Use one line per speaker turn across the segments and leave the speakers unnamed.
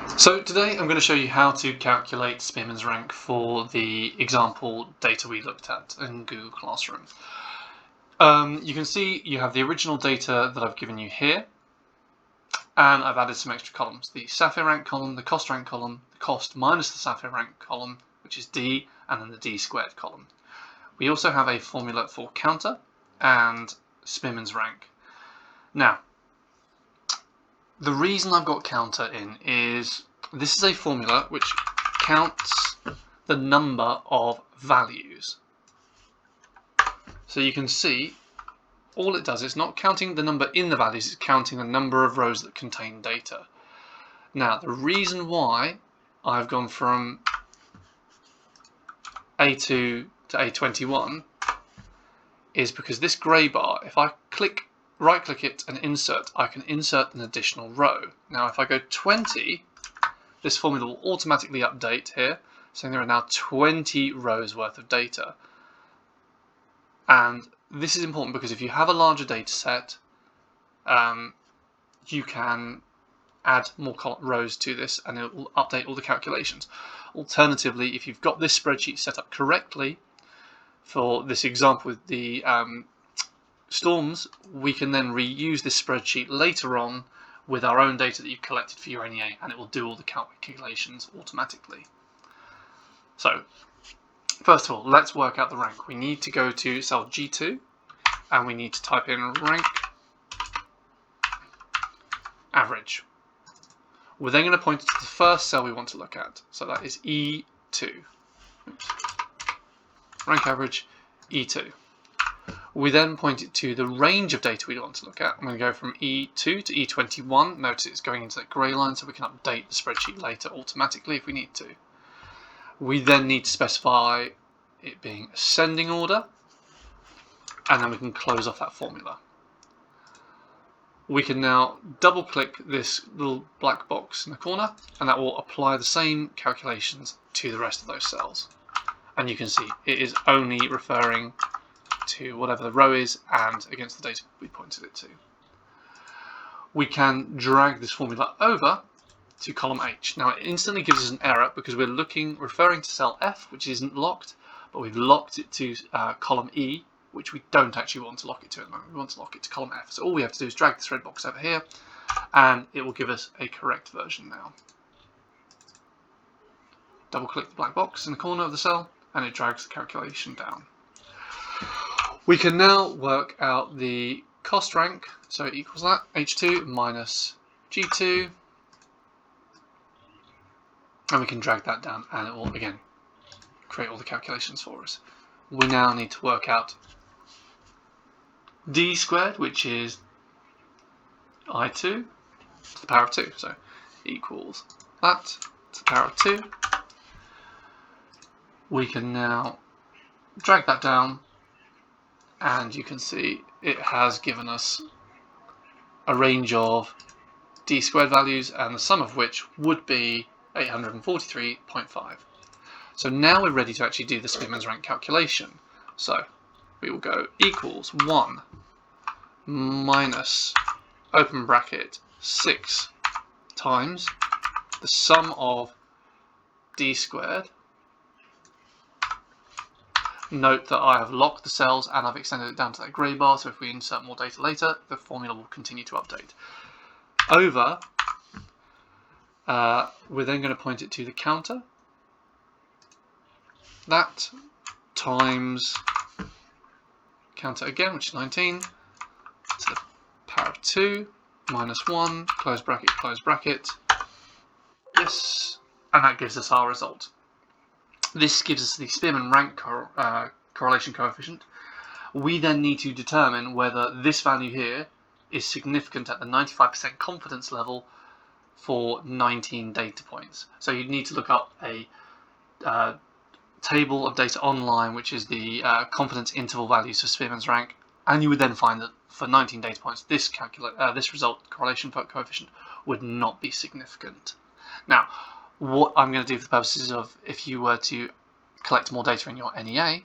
So today I'm going to show you how to calculate Spearman's rank for the example data we looked at in Google Classroom. You can see you have the original data that I've given you here, and I've added some extra columns. The Sapphire rank column, the cost rank column, the cost minus the Sapphire rank column, which is D, and then the D squared column. We also have a formula for counter and Spearman's rank. Now, the reason I've got counter in is this is a formula which counts the number of values. So you can see all it does is not counting the number in the values, it's counting the number of rows that contain data. Now the reason why I've gone from A2 to A21 is because this grey bar, if I right click it and insert, I can insert an additional row. Now if I go 20, this formula will automatically update here, saying there are now 20 rows worth of data. And this is important because if you have a larger data set, you can add more rows to this and it will update all the calculations. Alternatively, if you've got this spreadsheet set up correctly for this example with the storms, we can then reuse this spreadsheet later on with our own data that you've collected for your NEA, and it will do all the calculations automatically. So first of all, let's work out the rank. We need to go to cell G2 and we need to type in rank average. We're then going to point it to the first cell we want to look at, so that is E2. Oops. Rank average E2. We then point it to the range of data we want to look at. I'm going to go from E2 to E21. Notice it's going into that grey line so we can update the spreadsheet later automatically if we need to. We then need to specify it being ascending order, and then we can close off that formula. We can now double click this little black box in the corner and that will apply the same calculations to the rest of those cells. And you can see it is only referring to whatever the row is and against the data we pointed it to. We can drag this formula over to column H. Now it instantly gives us an error because we're referring to cell F, which isn't locked, but we've locked it to column E, which we don't actually want to lock it to at the moment. We want to lock it to column F. So all we have to do is drag this red box over here and it will give us a correct version now. Double click the black box in the corner of the cell and it drags the calculation down. We can now work out the cost rank, so it equals that, H2 minus G2, and we can drag that down and it will again create all the calculations for us. We now need to work out D squared, which is I2 to the power of 2, so equals that to the power of 2. We can now drag that down and you can see it has given us a range of D squared values and the sum of which would be 843.5. So now we're ready to actually do the Spearman's rank calculation. So we will go equals 1 minus open bracket 6 times the sum of D squared. Note that I have locked the cells and I've extended it down to that grey bar, so if we insert more data later, the formula will continue to update. Over, we're then going to point it to the counter. That times counter again, which is 19, to the power of 2, minus 1, close bracket, yes, and that gives us our result. This gives us the Spearman rank correlation coefficient. We then need to determine whether this value here is significant at the 95% confidence level for 19 data points. So you'd need to look up a table of data online, which is the confidence interval values for Spearman's rank, and you would then find that for 19 data points, this result correlation coefficient would not be significant. Now, what I'm going to do for the purposes of if you were to collect more data in your NEA,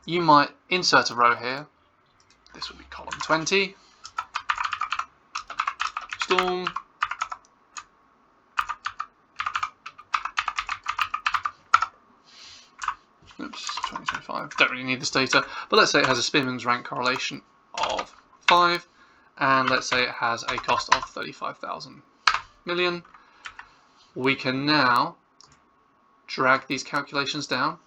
you might insert a row here. This would be column 20, storm, don't really need this data, but let's say it has a Spearman's rank correlation of 5, and let's say it has a cost of 35,000 million. We can now drag these calculations down.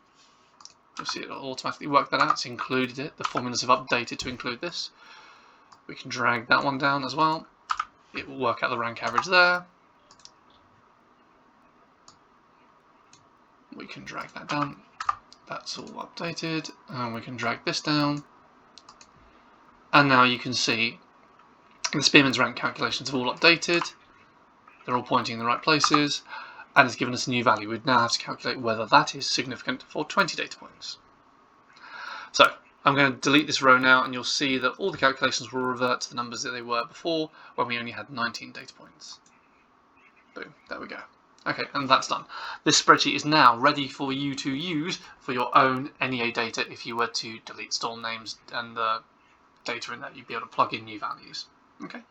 You'll see it'll automatically work that out. It's included it. The formulas have updated to include this. We can drag that one down as well. It will work out the rank average there. We can drag that down. That's all updated. And we can drag this down. And now you can see the Spearman's rank calculations have all updated. They're all pointing in the right places. And it's given us a new value. We'd now have to calculate whether that is significant for 20 data points. So I'm going to delete this row now, and you'll see that all the calculations will revert to the numbers that they were before when we only had 19 data points. Boom, there we go. Okay, and that's done. This spreadsheet is now ready for you to use for your own NEA data. If you were to delete storm names and the data in that, you'd be able to plug in new values. Okay.